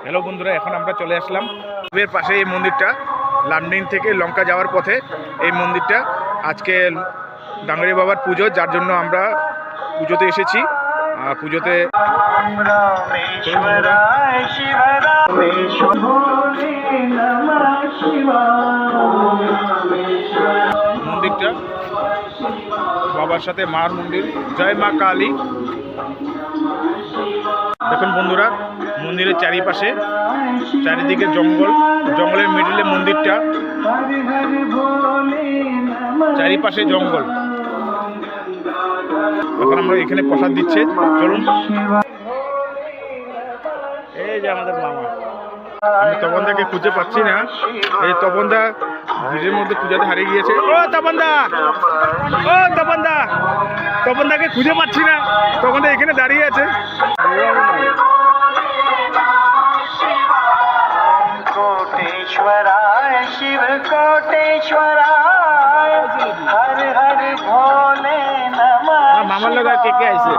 Hello বন্ধুরা, এখন আমরা চলে আসলাম এর পাশে এই মন্দিরটা, লামডিং থেকে লঙ্কা যাওয়ার পথে এই মন্দিরটা। আজকে ডাঙ্গরি বাবার পুজো, যার জন্য আমরা পুজোতে এসেছি। পুজোতে মন্দিরটা বাবার সাথে মার মন্দির, জয় মা কালী। দেখুন বন্ধুরা, মন্দিরের চারিপাশে চারিদিকে জঙ্গল, জঙ্গলের মিডিলে মন্দিরটা, চারিপাশে জঙ্গল। এখন আমরা এখানে প্রসাদ দিচ্ছে, চলুন। এই যে আমাদের মামা, আমি তপনদাকে খুঁজে পাচ্ছি না। এই তপনদা ভিড়ের মধ্যে পূজাতে হারিয়ে গিয়েছে। ও তপনদা, ও তপনদা, তপনদাকে খুঁজে পাচ্ছি না। তপনদা এখানে দাঁড়িয়ে আছে। कोटेश्वराय शिव कोटेश्वराय हर हर भोले नमः। मामा लोग के आइसे।